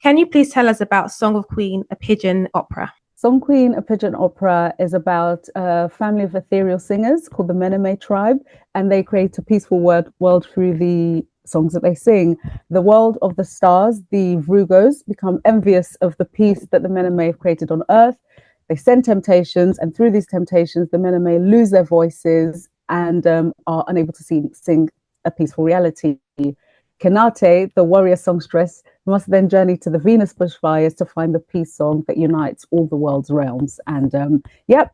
Can you please tell us about Song of Queen, a Pidgin opera? Song Queen, a Pidgin Opera is about a family of ethereal singers called the Meneme tribe, and they create a peaceful world through the songs that they sing. The world of the stars, the Vrugos, become envious of the peace that the Meneme have created on Earth. They send temptations, and through these temptations, the Meneme lose their voices and are unable to sing a peaceful reality. Kenate, the warrior songstress, must then journey to the Venus bushfires to find the peace song that unites all the world's realms. And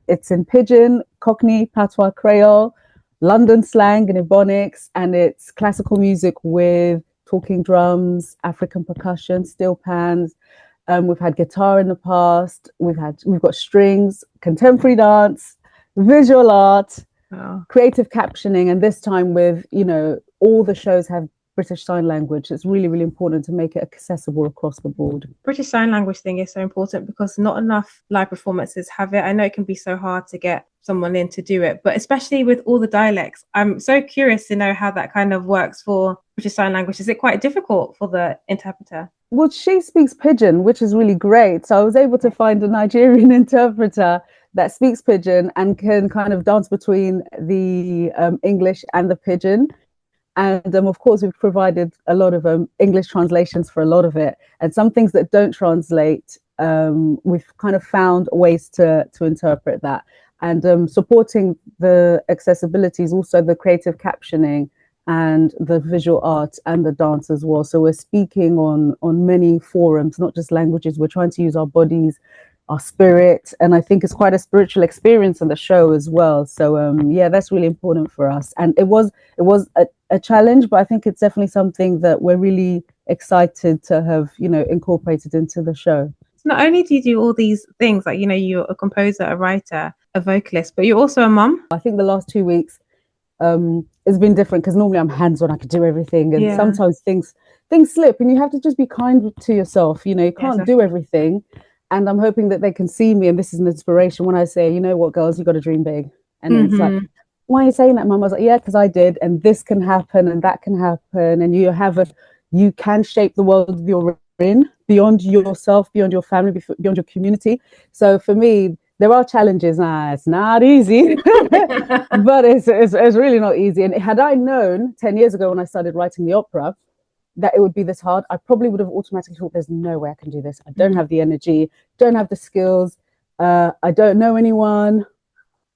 it's in Pidgin, Cockney, Patois, Creole, London slang and Ebonics, and it's classical music with talking drums, African percussion, steel pans. We've had guitar in the past. We've got strings, contemporary dance, visual art, creative captioning, and this time with all the shows have British Sign Language. It's really, really important to make it accessible across the board. British Sign Language thing is so important because not enough live performances have it. I know it can be so hard to get someone in to do it, but especially with all the dialects, I'm so curious to know how that kind of works for British Sign Language. Is it quite difficult for the interpreter? Well, she speaks Pidgin, which is really great. So I was able to find a Nigerian interpreter that speaks Pidgin and can kind of dance between the English and the Pidgin. And of course, we've provided a lot of English translations for a lot of it. And some things that don't translate, we've kind of found ways to interpret that. And supporting the accessibility is also the creative captioning and the visual art and the dance as well. So we're speaking on many forums, not just languages. We're trying to use our bodies, our spirit, and I think it's quite a spiritual experience in the show as well. So that's really important for us. And it was a challenge, but I think it's definitely something that we're really excited to have incorporated into the show. So not only do you do all these things, like you're a composer, a writer, a vocalist, but you're also a mum. I think the last 2 weeks it's been different because normally I'm hands-on, I could do everything, and sometimes things slip, and you have to just be kind to yourself. You can't do everything. And I'm hoping that they can see me, and this is an inspiration when I say, you know what, girls, you got to dream big. And it's like, why are you saying that, Mum? I was like, yeah, because I did, and this can happen, and that can happen, and you can shape the world you're in beyond yourself, beyond your family, beyond your community. So for me, there are challenges. It's not easy, but it's really not easy. And had I known 10 years ago when I started writing the opera that it would be this hard, I probably would have automatically thought, there's no way I can do this. I don't have the energy, don't have the skills. I don't know anyone.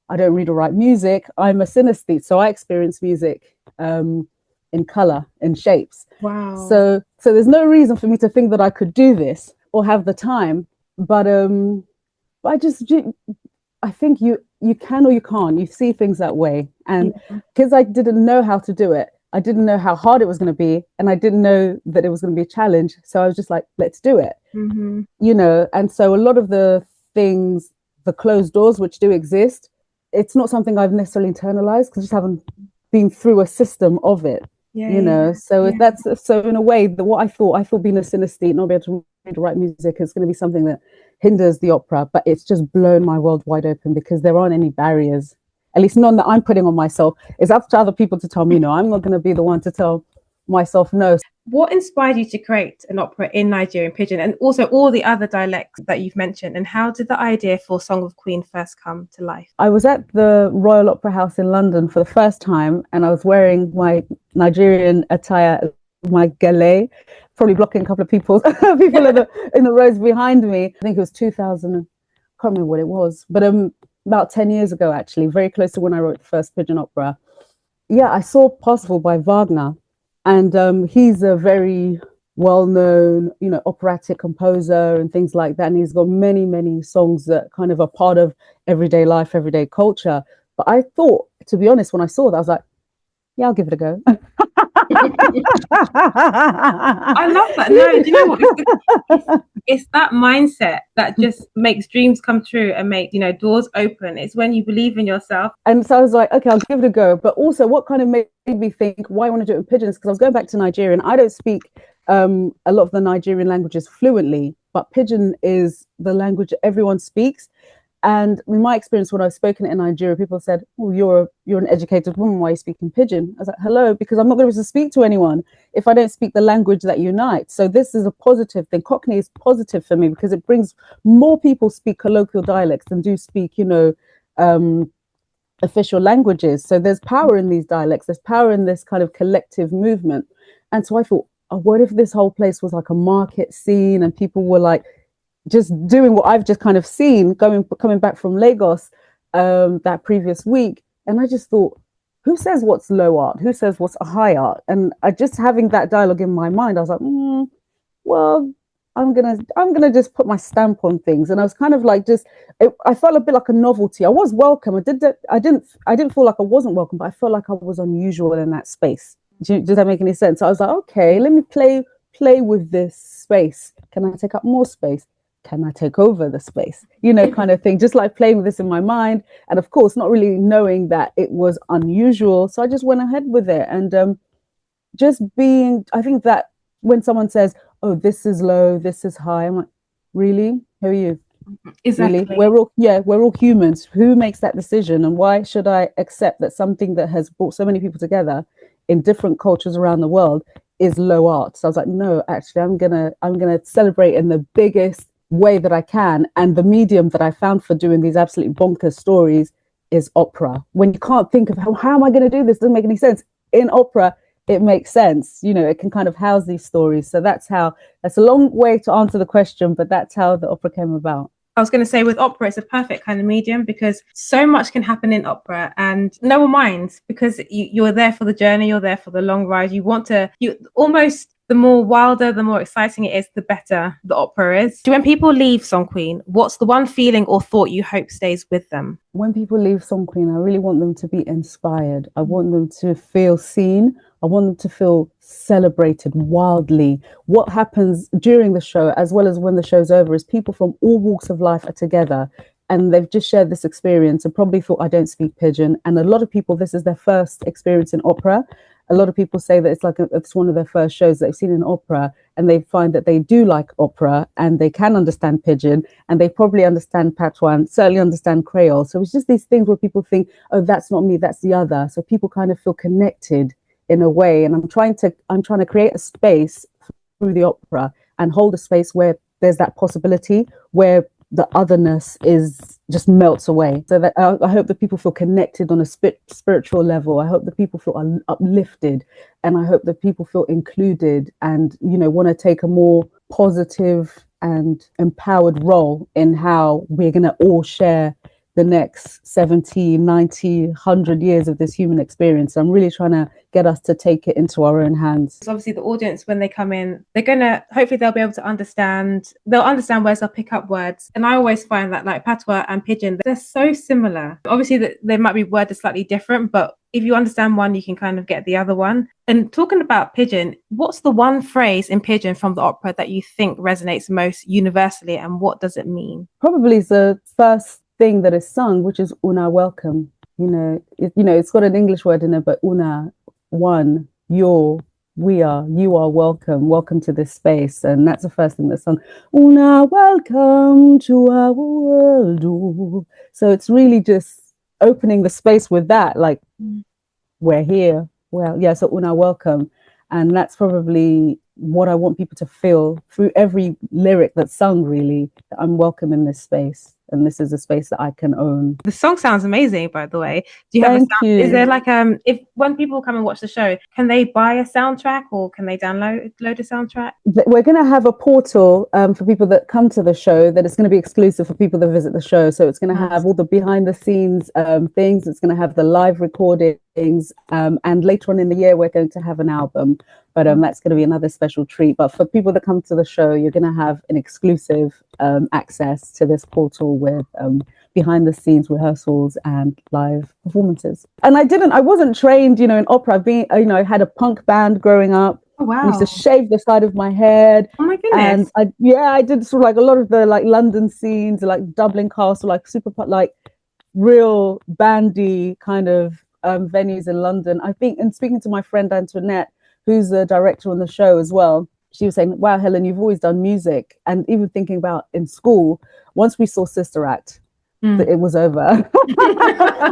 I don't read or write music. I'm a synesthete, so I experience music in color, in shapes. Wow. So there's no reason for me to think that I could do this or have the time. But I think you can or you can't. You see things that way. And because I didn't know how to do it, I didn't know how hard it was going to be, and I didn't know that it was going to be a challenge. So I was just like, let's do it, And so a lot of the things, the closed doors, which do exist, it's not something I've necessarily internalized because I just haven't been through a system of it, So so in a way, what I thought being a synesthete, not be able to read or write music is going to be something that hinders the opera, but it's just blown my world wide open because there aren't any barriers. At least none that I'm putting on myself. It's up to other people to tell me no. I'm not going to be the one to tell myself no. What inspired you to create an opera in Nigerian Pidgin and also all the other dialects that you've mentioned? And how did the idea for Song of Queen first come to life? I was at the Royal Opera House in London for the first time, and I was wearing my Nigerian attire, my gele, probably blocking a couple of people in the rows behind me. I think it was 2000. I can't remember what it was, but about 10 years ago, actually, very close to when I wrote the first Pidgin opera. Yeah, I saw Parsifal by Wagner, and he's a very well-known, operatic composer and things like that. And he's got many, many songs that kind of are part of everyday life, everyday culture. But I thought, to be honest, when I saw that, I was like, yeah, I'll give it a go. I love that. No, do you know what? It's that mindset that just makes dreams come true and make doors open. It's when you believe in yourself. And so I was like, okay, I'll give it a go. But also, what kind of made me think why I want to do it in Pidgin is because I was going back to Nigerian. I don't speak a lot of the Nigerian languages fluently, but Pidgin is the language everyone speaks. And in my experience, when I've spoken in Nigeria, people said, "Oh, you're an educated woman. Why are you speaking Pidgin?" I was like, "Hello, because I'm not going to speak to anyone if I don't speak the language that unites." So this is a positive thing. Cockney is positive for me because it brings more people speak colloquial dialects than do speak, official languages. So there's power in these dialects. There's power in this kind of collective movement. And so I thought, oh, what if this whole place was like a market scene and people were like just doing what I've just kind of seen coming back from Lagos that previous week. And I just thought, who says what's low art? Who says what's a high art? And I just having that dialogue in my mind, I was like, well, I'm gonna just put my stamp on things. And I was kind of like I felt a bit like a novelty. I was welcome. I didn't feel like I wasn't welcome, but I felt like I was unusual in that space. Does that make any sense? So I was like, okay, let me play with this space. Can I take up more space? Can I take over the space? Kind of thing. Just like playing with this in my mind, and of course, not really knowing that it was unusual. So I just went ahead with it, and just being. I think that when someone says, "Oh, this is low, this is high," I'm like, really? Who are you? Exactly. Really? We're all humans. Who makes that decision? And why should I accept that something that has brought so many people together in different cultures around the world is low art? So I was like, no, actually, I'm gonna celebrate in the biggest way that I can. And the medium that I found for doing these absolutely bonkers stories is opera. When you can't think of how am I going to do this? Doesn't make any sense. In opera, it makes sense. It can kind of house these stories. So that's a long way to answer the question, but that's how the opera came about. I was going to say with opera, it's a perfect kind of medium because so much can happen in opera and no one minds because you're there for the journey, you're there for the long ride. The more wilder, the more exciting it is, the better the opera is. When people leave Song Queen, what's the one feeling or thought you hope stays with them? When people leave Song Queen, I really want them to be inspired. I want them to feel seen. I want them to feel celebrated wildly. What happens during the show, as well as when the show's over, is people from all walks of life are together and they've just shared this experience and probably thought, I don't speak Pidgin. And a lot of people, this is their first experience in opera. A lot of people say that it's one of their first shows they've seen in opera, and they find that they do like opera and they can understand Pidgin and they probably understand Patois and certainly understand Creole. So it's just these things where people think, oh, that's not me, that's the other. So people kind of feel connected in a way. And I'm trying to create a space through the opera and hold a space where there's that possibility, where the otherness is just melts away. So that I hope that people feel connected on a spiritual level. I hope that people feel uplifted, and I hope that people feel included and want to take a more positive and empowered role in how we're going to all share the next 70, 90, 100 years of this human experience. I'm really trying to get us to take it into our own hands. Obviously, the audience, when they come in, hopefully they'll be able to understand words, they'll pick up words. And I always find that like Patois and Pidgin, they're so similar. Obviously, there might be words that are slightly different, but if you understand one, you can kind of get the other one. And talking about Pidgin, what's the one phrase in Pidgin from the opera that you think resonates most universally, and what does it mean? Probably the first thing that is sung, which is una welcome. It's got an English word in it, but una, one, you're, we are, you are welcome to this space. And that's the first thing that's sung. Una welcome to our world. So it's really just opening the space with that, like we're here. Well, yeah, so una welcome. And that's probably what I want people to feel through every lyric that's sung, really, that I'm welcome in this space. And this is a space that I can own. The song sounds amazing, by the way. Do you have Thank you. Is there like if when people come and watch the show, can they buy a soundtrack or can they download a soundtrack? We're going to have a portal for people that come to the show that is going to be exclusive for people that visit the show. So it's going to have all the behind the scenes things. It's going to have the live recordings, and later on in the year we're going to have an album. But that's going to be another special treat. But for people that come to the show, you're going to have an exclusive access to this portal with behind the scenes rehearsals and live performances. And I wasn't trained, in opera. I had a punk band growing up. Oh, wow. I used to shave the side of my head. Oh my goodness. And I did sort of like a lot of the like London scenes, like Dublin Castle, like super like real bandy kind of venues in London. I think, and speaking to my friend Antoinette, who's the director on the show as well, she was saying, wow, Helen, you've always done music. And even thinking about in school, once we saw Sister Act, that it was over.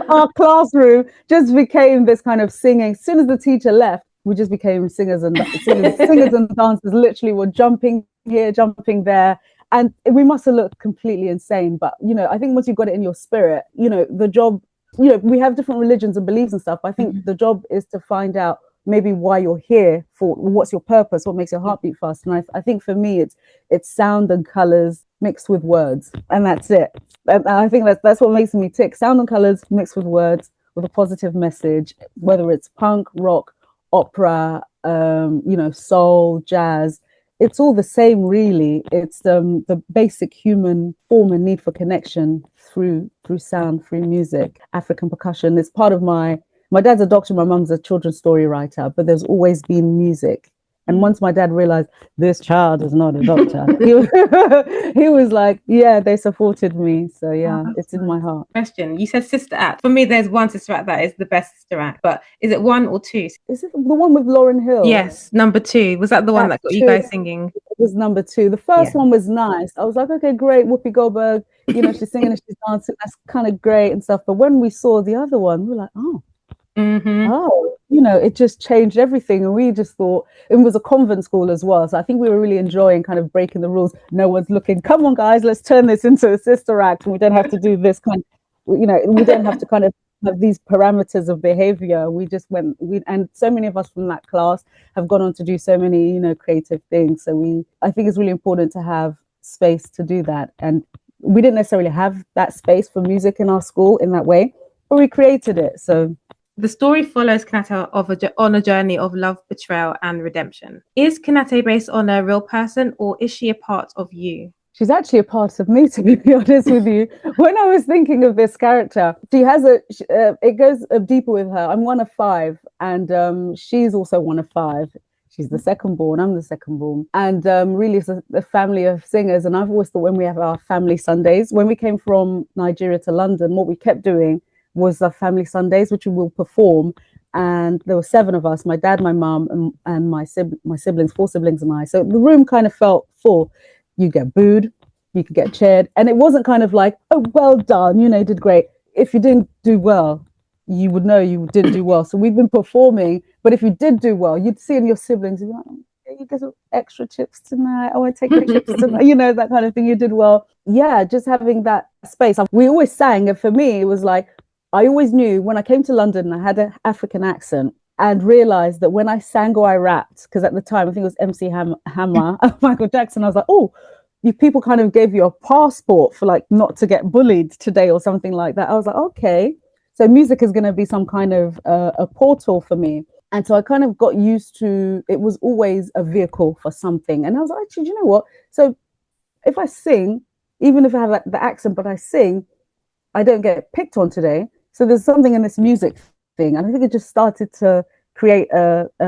Our classroom just became this kind of singing. As soon as the teacher left, we just became singers and dancers. Literally, were jumping here, jumping there, and we must have looked completely insane. But I think once you've got it in your spirit, the job. We have different religions and beliefs and stuff. I think the job is to find out maybe why you're here, for what's your purpose, what makes your heart beat fast. And I think for me, it's sound and colors mixed with words, and that's it. And I think that's what makes me tick. Sound and colors mixed with words, with a positive message, whether it's punk, rock, opera, soul, jazz. It's all the same, really. It's the basic human form and need for connection through sound, through music. African percussion is part of my dad's a doctor, my mum's a children's story writer, but there's always been music. And once my dad realized this child is not a doctor, he was like, yeah, they supported me. So yeah, it's in my heart. Question. You said sister act. For me, there's one sister act that is the best sister act, but is it 1 or 2? Is it the one with Lauryn Hill? Yes, number 2. Was that the one that got you guys singing? It was number 2. The first one was nice. I was like, okay, great, Whoopi Goldberg, she's singing and she's dancing. That's kind of great and stuff. But when we saw the other one, we were like, oh, it just changed everything. And we just thought, it was a convent school as well, so I think we were really enjoying kind of breaking the rules. No one's looking, come on guys, let's turn this into a sister act, and we don't have to do this kind of, we don't have to kind of have these parameters of behavior. We just went, and so many of us from that class have gone on to do so many creative things. So I think it's really important to have space to do that, and we didn't necessarily have that space for music in our school in that way, but we created it. So the story follows Kanate on a journey of love, betrayal, and redemption. Is Kanate based on a real person, or is she a part of you? She's actually a part of me, to be honest with you. When I was thinking of this character, she has it goes deeper with her. I'm one of 5, and she's also one of 5. She's the second born, I'm the second born. And really it's a family of singers. And I've always thought, when we have our family Sundays, when we came from Nigeria to London, what we kept doing was the family Sundays, which we will perform. And there were 7 of us, my dad, my mum, and my siblings, 4 siblings and I. So the room kind of felt full. You get booed, you could get cheered. And it wasn't kind of like, oh, well done, you did great. If you didn't do well, you would know you didn't do well. So we've been performing, but if you did do well, you'd see in your siblings, you'd be like, oh, you get some extra chips tonight. Oh, I take the chips tonight. That kind of thing. You did well. Yeah, just having that space. We always sang, and for me, it was like, I always knew when I came to London, I had an African accent, and realized that when I sang or I rapped, because at the time I think it was MC Hammer, Michael Jackson, I was like, oh, you people kind of gave you a passport for like not to get bullied today or something like that. I was like, okay, so music is going to be some kind of a portal for me. And so I kind of got used to, it was always a vehicle for something. And I was like, actually, do you know what? So if I sing, even if I have the accent, but I sing, I don't get picked on today. So there's something in this music thing. And I think it just started to create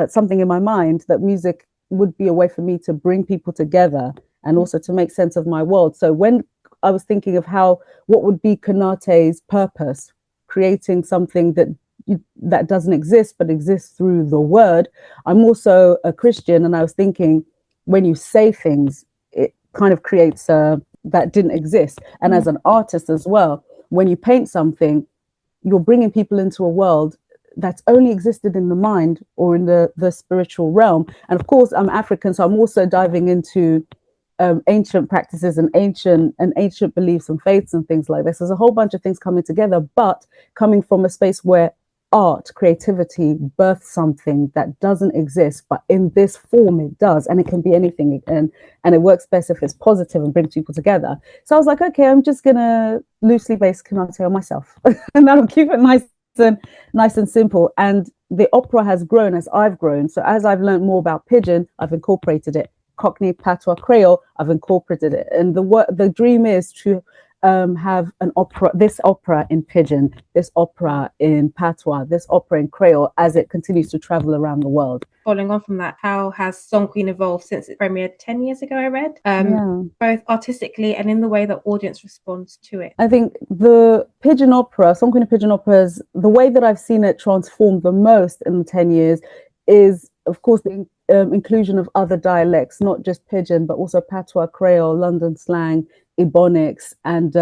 something in my mind that music would be a way for me to bring people together and also to make sense of my world. So when I was thinking of what would be Kanate's purpose, creating something that doesn't exist, but exists through the word. I'm also a Christian, and I was thinking, when you say things, it kind of creates that didn't exist. And as an artist as well, when you paint something, you're bringing people into a world that's only existed in the mind or in the spiritual realm. And of course, I'm African, so I'm also diving into ancient practices and ancient beliefs and faiths and things like this. There's a whole bunch of things coming together, but coming from a space where art, creativity births something that doesn't exist, but in this form it does, and it can be anything, and it works best if it's positive and brings people together. So I was like, okay, I'm just gonna loosely base Kanate on myself, and that'll keep it nice and simple. And the opera has grown as I've grown. So as I've learned more about Pidgin, I've incorporated it. Cockney, Patois, Creole, I've incorporated it. And the dream is to have this opera in Pidgin, this opera in Patois, this opera in Creole, as it continues to travel around the world. Following on from that, how has Song Queen evolved since it premiered 10 years ago, I read, both artistically and in the way the audience responds to it? I think the Pidgin Opera, Song Queen of Pidgin Operas, the way that I've seen it transform the most in the 10 years is, of course, the inclusion of other dialects, not just Pidgin, but also Patois, Creole, London slang, Ebonics, and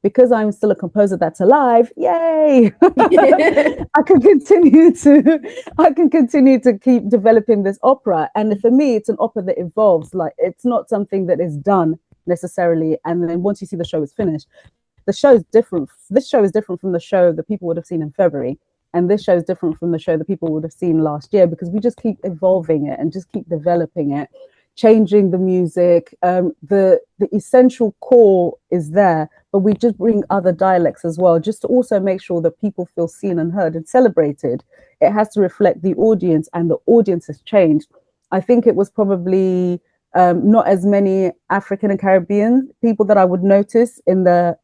because I'm still a composer that's alive, yay! I can continue to keep developing this opera. And for me, it's an opera that evolves. Like, it's not something that is done necessarily, and then once you see the show is finished. The show is different. This show is different from the show that people would have seen in February, and this show is different from the show that people would have seen last year, because we just keep evolving it and just keep developing it, changing the music. The essential core is there, but we just bring other dialects as well, just to also make sure that people feel seen and heard and celebrated. It has to reflect the audience, and the audience has changed. I think it was probably not as many African and Caribbean people that I would notice in the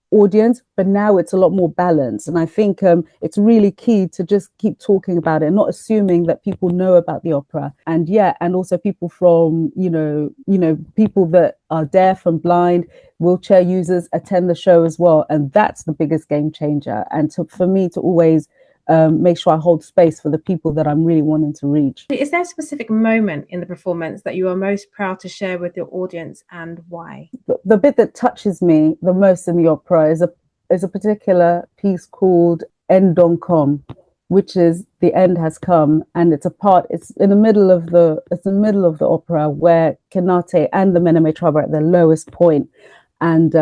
audience, but now it's a lot more balanced. And I think it's really key to just keep talking about it, not assuming that people know about the opera. And and also people from, people that are deaf and blind, wheelchair users attend the show as well. And that's the biggest game changer. And for me to always make sure I hold space for the people that I'm really wanting to reach. Is there a specific moment in the performance that you are most proud to share with your audience, and why? The bit that touches me the most in the opera is a particular piece called Endoncom, which is the end has come, and it's in the middle of the opera, where Kenate and the Meneme tribe are at their lowest point, and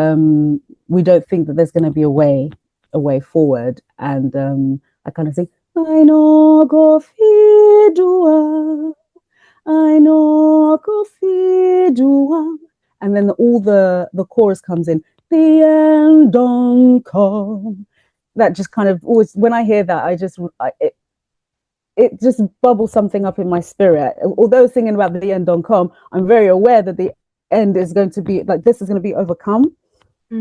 we don't think that there's going to be a way forward, and I kind of sing, I know go fidua, I know go fidua, and then all the chorus comes in, the end don't come. That just kind of always, when I hear that, it just bubbles something up in my spirit. Although singing about the end don't come, I'm very aware that the end is going to be like, this is going to be overcome.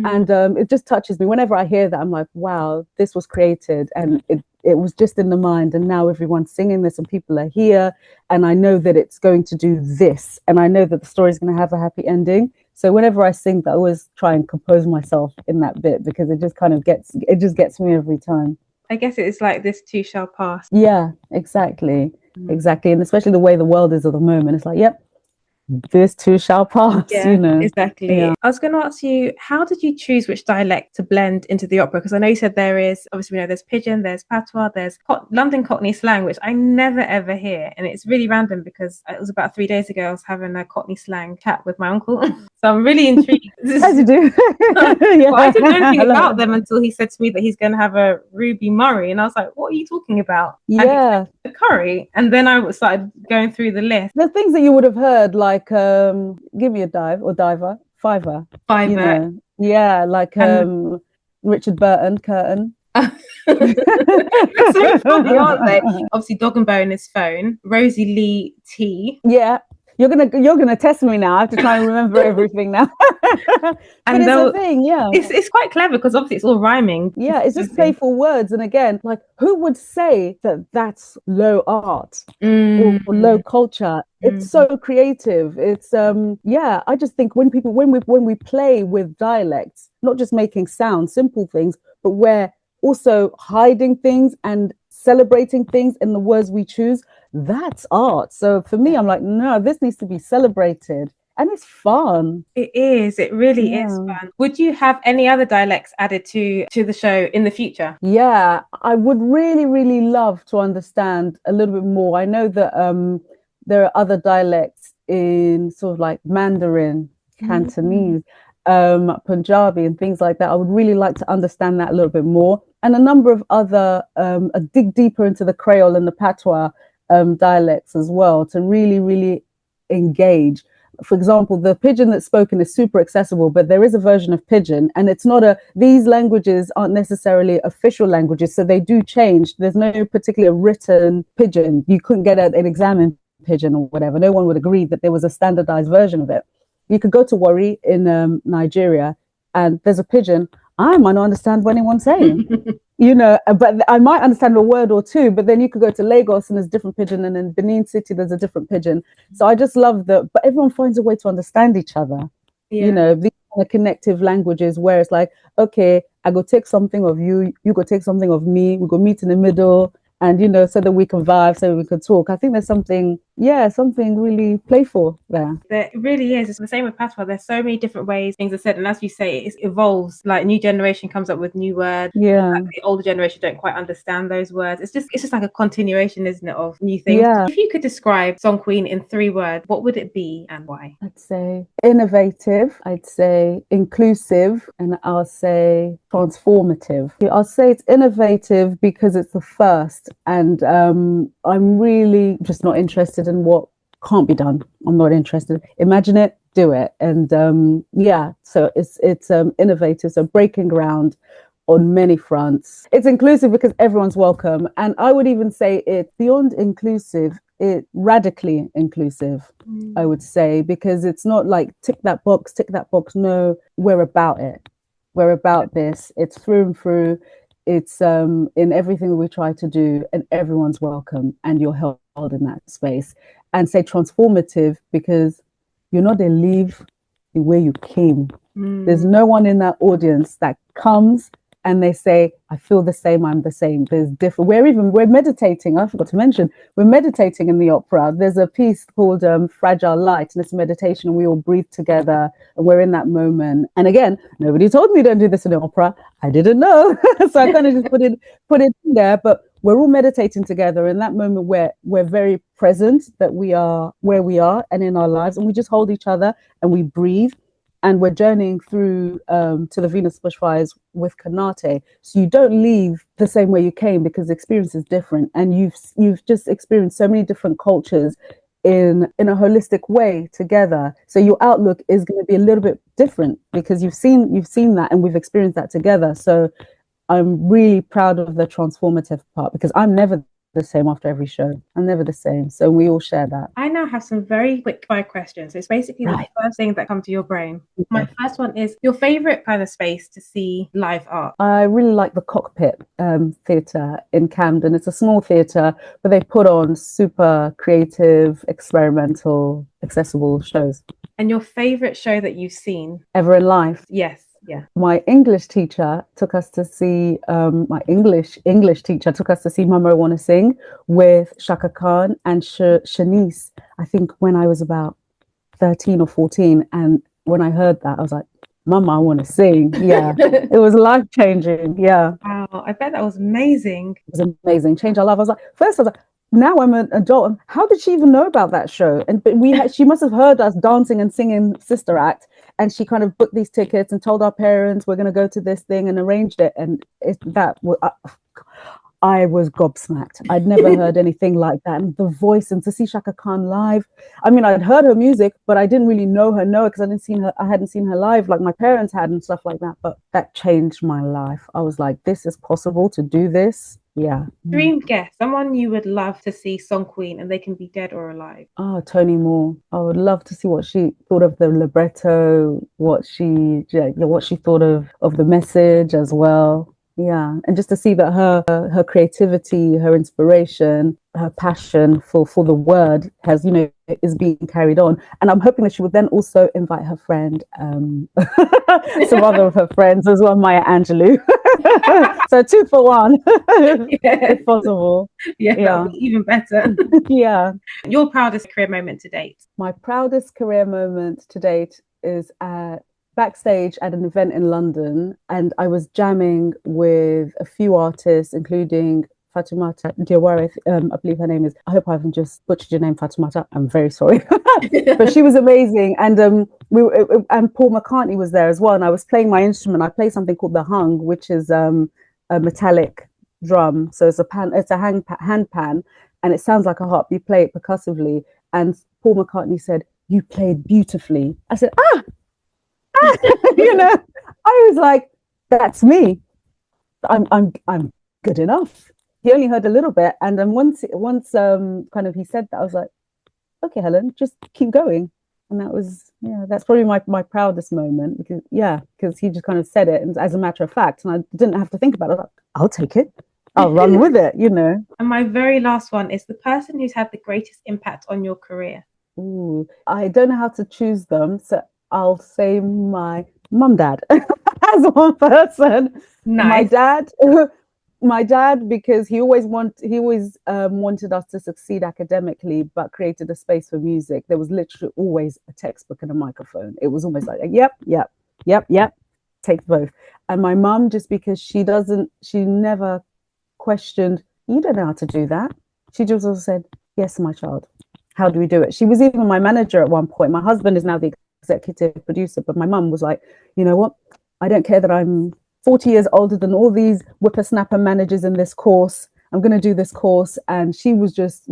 And it just touches me. Whenever I hear that, I'm like, wow, this was created, and it was just in the mind, and now everyone's singing this and people are here, and I know that it's going to do this, and I know that the story is going to have a happy ending. So whenever I sing that, I always try and compose myself in that bit, because it just kind of gets me every time. I guess it's like, this too shall pass. Yeah, exactly. And especially the way the world is at the moment, it's like, yep, this too shall pass. Exactly. I was going to ask you, how did you choose which dialect to blend into the opera? Because I know you said there is, obviously we know there's Pidgin, there's Patois, there's London Cockney slang, which I never ever hear, and it's really random because it was about 3 days ago I was having a Cockney slang chat with my uncle. So I'm really intrigued. As you do. Well, I didn't know anything about them until he said to me that he's going to have a Ruby Murray, and I was like, what are you talking about? Yeah. A curry. And then I started going through the list. The things that you would have heard, like give me a dive or diver, fiver. Yeah, like Richard Burton, curtain. They're so funny, aren't they? Obviously, Dog and Bone is phone. Rosie Lee T. Yeah. You're gonna test me now. I have to try and remember everything now. And it's a thing, yeah. It's quite clever because obviously it's all rhyming. Yeah, it's just playful words. And again, like, who would say that that's low art or low culture? It's so creative. It's I just think when we play with dialects, not just making sound, simple things, but we're also hiding things and celebrating things in the words we choose, that's art. So for me, I'm like, no, this needs to be celebrated, and it's fun. It is. It really is fun. Would you have any other dialects added to the show in the future? Yeah, I would really, really love to understand a little bit more. I know that there are other dialects in sort of like Mandarin, Cantonese, Punjabi and things like that. I would really like to understand that a little bit more. And a number of other, dig deeper into the Creole and the Patois dialects as well, to really, really engage. For example, the Pidgin that's spoken is super accessible, but there is a version of Pidgin, and it's not these languages aren't necessarily official languages, so they do change. There's no particular written Pidgin. You couldn't get an exam in Pidgin or whatever. No one would agree that there was a standardized version of it. You could go to Warri in Nigeria, and there's a Pidgin. I might not understand what anyone's saying, but I might understand a word or two. But then you could go to Lagos and there's a different Pidgin, and in Benin City there's a different Pidgin. So I just love that. But everyone finds a way to understand each other. Yeah. These are connective languages where it's like, okay, I go take something of you, you go take something of me. We go meet in the middle, and so that we can vibe, so we can talk. I think there's something yeah, something really playful there. There really is. It's the same with Patois. There's so many different ways things are said, and as you say, it evolves. Like new generation comes up with new words. Yeah, Like the older generation don't quite understand those words. It's just like a continuation, isn't it, of new things. yeah. If you could describe Song Queen in 3 words, what would it be and why? I'd say innovative, I'd say inclusive, and I'll say transformative. I'll say it's innovative because it's the first, and I'm really just not interested in what can't be done. I'm not interested. Imagine it, do it, and yeah. So it's innovative, so breaking ground on many fronts. It's inclusive because everyone's welcome, and I would even say it's beyond inclusive. It radically inclusive, I would say, because it's not like tick that box, tick that box. No, we're about it. We're about this. It's through and through. It's in everything that we try to do, and everyone's welcome, and you're held in that space. And say transformative because you're not a leave the way you came. There's no one in that audience that comes and they say, I feel the same, I'm the same. There's different. We're meditating. I forgot to mention, we're meditating in the opera. There's a piece called Fragile Light, and it's a meditation, and we all breathe together, and we're in that moment. And again, nobody told me don't do this in the opera. I didn't know, so I kind of just put it in there. But we're all meditating together in that moment where we're very present, that we are where we are and in our lives, and we just hold each other and we breathe. And we're journeying through to the Venus bushfires with Canate. So you don't leave the same way you came because the experience is different, and you've just experienced so many different cultures in a holistic way together. So your outlook is going to be a little bit different because you've seen that, and we've experienced that together. So I'm really proud of the transformative part because I'm never the same after every show. I'm never the same. So we all share that. I now have some very quick fire questions. It's basically the first thing that come to your brain. My first one is your favorite kind of space to see live art. I really like the Cockpit Theatre in Camden. It's a small theatre, but they put on super creative, experimental, accessible shows. And your favorite show that you've seen? Ever in life? Yes. Yeah. My English teacher took us to see my English teacher took us to see Mama Wanna Sing with Shaka Khan and Shanice, I think when I was about 13 or 14. And when I heard that, I was like, Mama, I want to sing. Yeah. It was life-changing. Yeah. Wow, I bet that was amazing. It was amazing. Changed our life. I was like, now I'm an adult. How did she even know about that show? And she must have heard us dancing and singing Sister Act, and she kind of booked these tickets and told our parents we're going to go to this thing and arranged it. And I was gobsmacked. I'd never heard anything like that. And the voice, and to see Shaka Khan live. I mean, I'd heard her music, but I didn't really know her because I hadn't seen her live like my parents had and stuff like that. But that changed my life. I was like, this is possible to do this. Yeah. Dream guest, someone you would love to see Song Queen, and they can be dead or alive. Oh, Toni Moore. I would love to see what she thought of the libretto, what she thought of the message as well. Yeah, and just to see that her creativity, her inspiration, her passion for the word has, is being carried on. And I'm hoping that she would then also invite her friend, some other of her friends as well, Maya Angelou. So 2 for 1, if possible. Yeah. Even better. Yeah. Your proudest career moment to date? My proudest career moment to date is backstage at an event in London, and I was jamming with a few artists, including Fatimata Diawara, I believe her name is. I hope I haven't just butchered your name, Fatimata. I'm very sorry. But she was amazing. And and Paul McCartney was there as well. And I was playing my instrument. I play something called the hung, which is a metallic drum. So it's a hand pan, and it sounds like a harp. You play it percussively. And Paul McCartney said, "You played beautifully." I said, I was like, that's me. I'm good enough. He only heard a little bit, and then once kind of he said that, I was like, okay, Helen, just keep going. And that's probably my proudest moment because he just kind of said it, and as a matter of fact, and I didn't have to think about it. I was like, I'll take it. I'll run with it, And my very last one is the person who's had the greatest impact on your career. Ooh, I don't know how to choose them, so I'll say my mum, dad as one person. Nice. My dad, My dad, because he always wanted us to succeed academically, but created a space for music. There was literally always a textbook and a microphone. It was almost like, yep, yep, yep, yep, take both. And my mum, just because she never questioned, you don't know how to do that. She just also said, yes, my child, how do we do it? She was even my manager at one point. My husband is now the executive producer, but my mum was like, you know what? I don't care that I'm 40 years older than all these whippersnapper managers in this course. I'm going to do this course. And she was just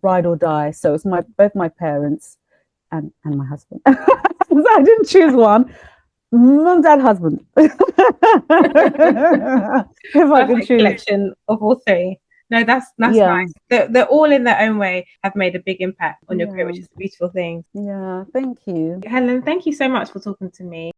ride or die. So it's both my parents and my husband. So I didn't choose one. Mum, dad, husband. If I could choose. Collection of all three. No, that's nice. They're all in their own way have made a big impact on your career, which is a beautiful thing. Yeah, thank you. Helen, thank you so much for talking to me.